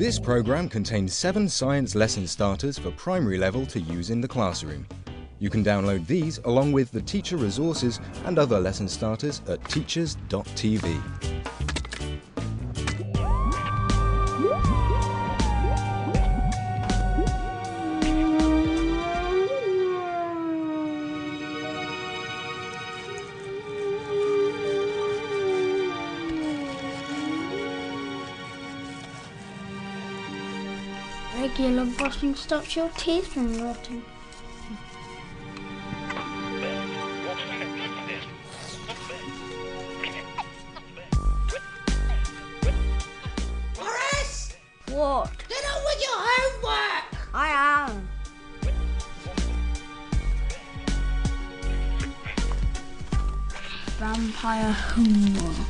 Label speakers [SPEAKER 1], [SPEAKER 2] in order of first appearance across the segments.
[SPEAKER 1] This program contains 7 science lesson starters for primary level to use in the classroom. You can download these along with the teacher resources and other lesson starters at teachers.tv.
[SPEAKER 2] Regular brushing stops your teeth from rotting.
[SPEAKER 3] Boris!
[SPEAKER 2] What?
[SPEAKER 3] Get on with your homework!
[SPEAKER 2] I am. Vampire homework.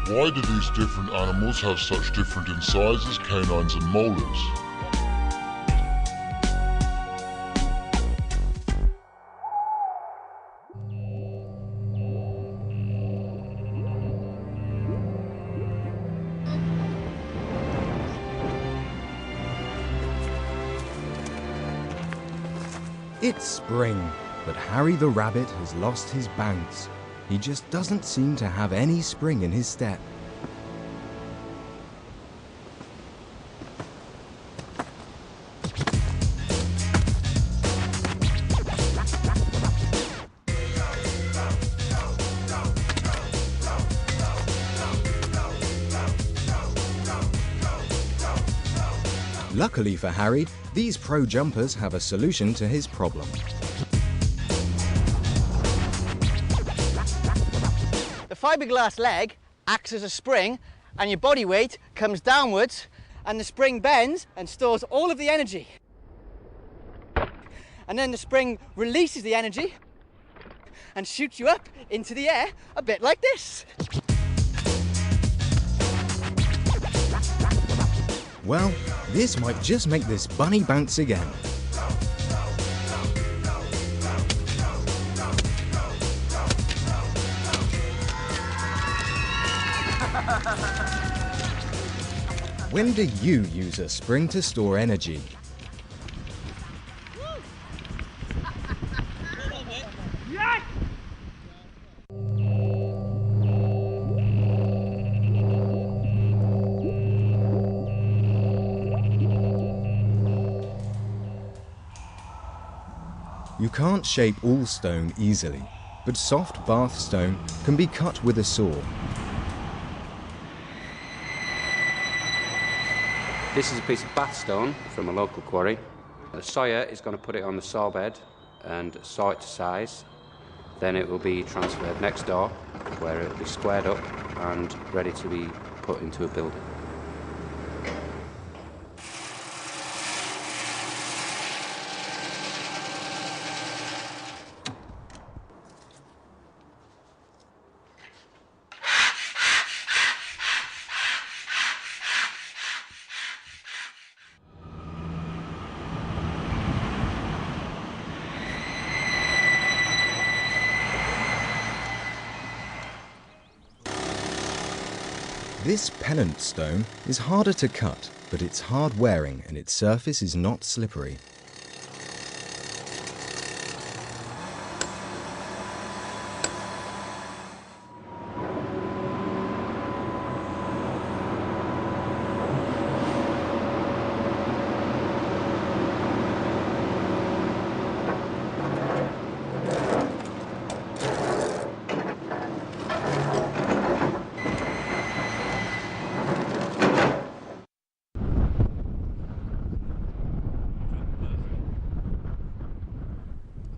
[SPEAKER 4] Why do these different animals have such different incisors, canines and molars?
[SPEAKER 1] It's spring, but Harry the Rabbit has lost his bounce. He just doesn't seem to have any spring in his step. Luckily for Harry, these pro jumpers have a solution to his problem.
[SPEAKER 5] The fiberglass leg acts as a spring and your body weight comes downwards and the spring bends and stores all of the energy. And then the spring releases the energy and shoots you up into the air a bit like this.
[SPEAKER 1] Well, this might just make this bunny bounce again. When do you use a spring to store energy? You can't shape all stone easily, but soft bath stone can be cut with a saw.
[SPEAKER 6] This is a piece of bath stone from a local quarry. The sawyer is going to put it on the saw bed and saw it to size. Then it will be transferred next door, where it will be squared up and ready to be put into a building.
[SPEAKER 1] This pennant stone is harder to cut, but it's hard wearing and its surface is not slippery.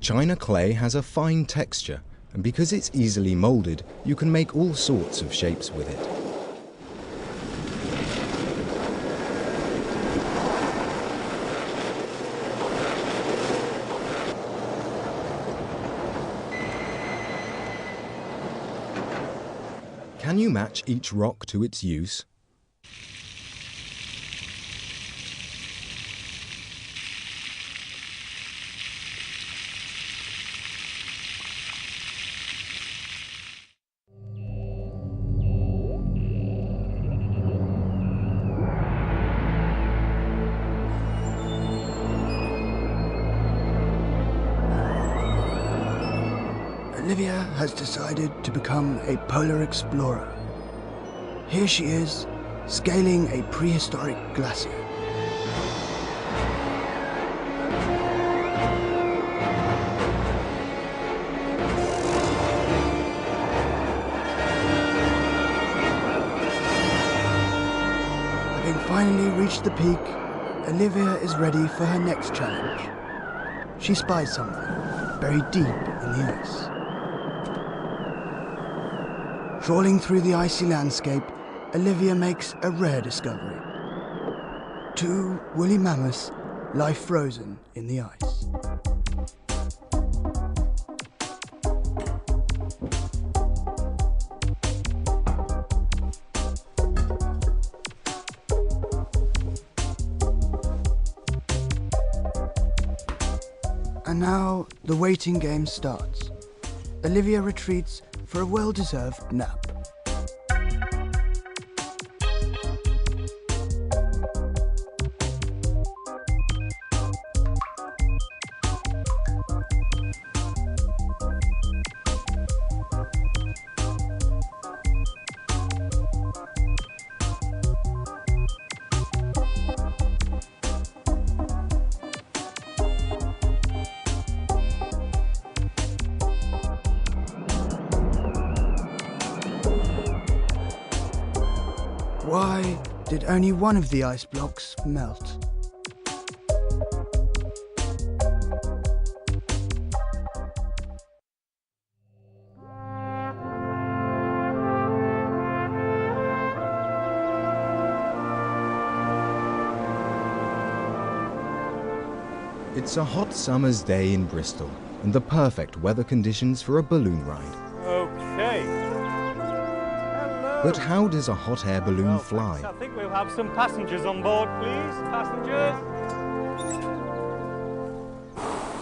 [SPEAKER 1] China clay has a fine texture, and because it's easily moulded, you can make all sorts of shapes with it. Can you match each rock to its use?
[SPEAKER 7] Olivia has decided to become a polar explorer. Here she is, scaling a prehistoric glacier. Having finally reached the peak, Olivia is ready for her next challenge. She spies something buried deep in the ice. Trawling through the icy landscape, Olivia makes a rare discovery. 2 woolly mammoths lie frozen in the ice. And now the waiting game starts. Olivia retreats for a well-deserved nap. Why did only one of the ice blocks melt?
[SPEAKER 1] It's a hot summer's day in Bristol, and the perfect weather conditions for a balloon ride.
[SPEAKER 8] Okay. Hello.
[SPEAKER 1] But how does a hot air balloon fly?
[SPEAKER 8] I think we'll have some passengers on board, please. Passengers.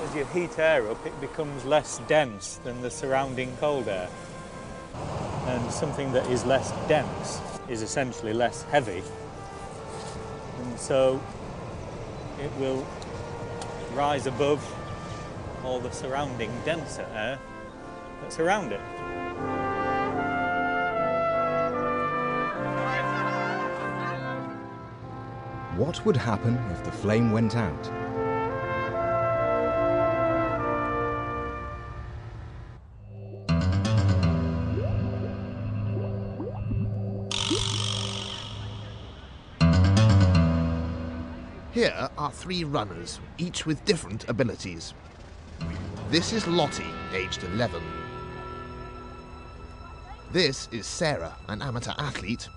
[SPEAKER 8] As you heat air up, it becomes less dense than the surrounding cold air. And something that is less dense is essentially less heavy. And so it will rise above all the surrounding denser air that's around it.
[SPEAKER 1] What would happen if the flame went out?
[SPEAKER 9] Here are 3 runners, each with different abilities. This is Lottie, aged 11. This is Sarah, an amateur athlete.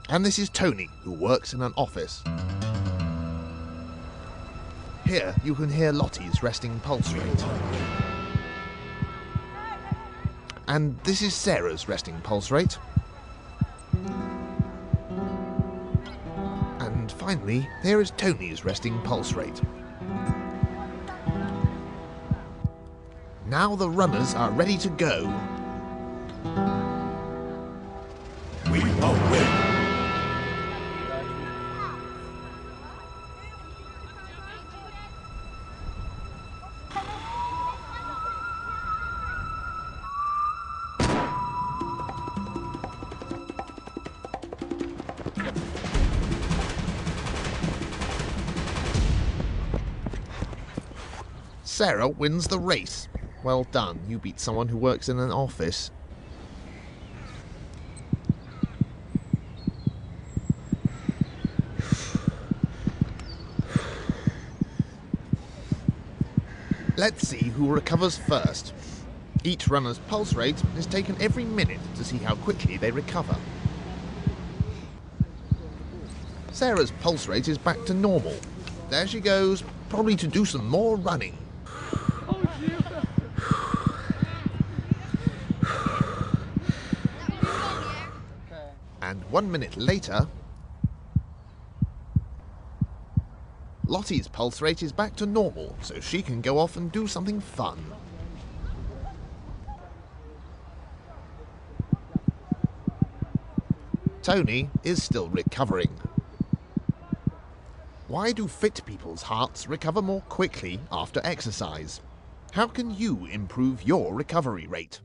[SPEAKER 9] And this is Tony, who works in an office. Here you can hear Lottie's resting pulse rate. And this is Sarah's resting pulse rate. And finally, here is Tony's resting pulse rate. Now the runners are ready to go.
[SPEAKER 10] We will win!
[SPEAKER 9] Sarah wins the race. Well done, you beat someone who works in an office. Let's see who recovers first. Each runner's pulse rate is taken every minute to see how quickly they recover. Sarah's pulse rate is back to normal. There she goes, probably to do some more running. And 1 minute later, Lottie's pulse rate is back to normal, so she can go off and do something fun. Tony is still recovering. Why do fit people's hearts recover more quickly after exercise? How can you improve your recovery rate?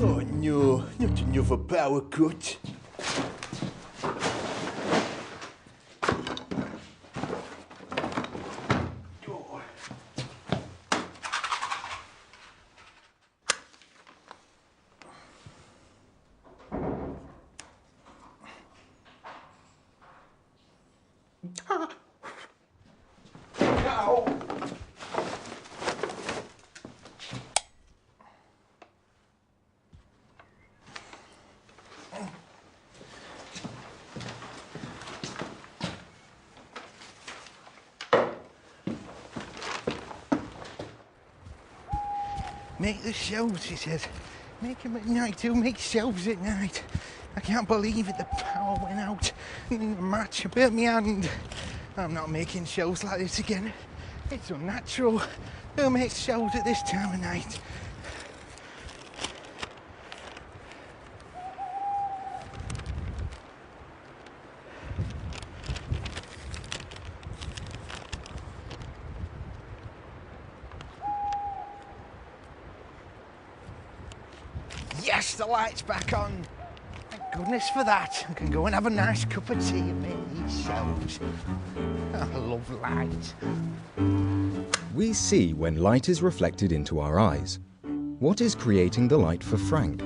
[SPEAKER 10] Oh no, not another power cut.
[SPEAKER 11] Make the shelves, he says. Make them at night, he'll make shelves at night. I can't believe it, the power went out. And the match burnt me hand. I'm not making shelves like this again. It's unnatural. Who makes shelves at this time of night? Yes, the light's back on. Thank goodness for that. I can go and have a nice cup of tea and make these shelves. I love light.
[SPEAKER 1] We see when light is reflected into our eyes. What is creating the light for Frank?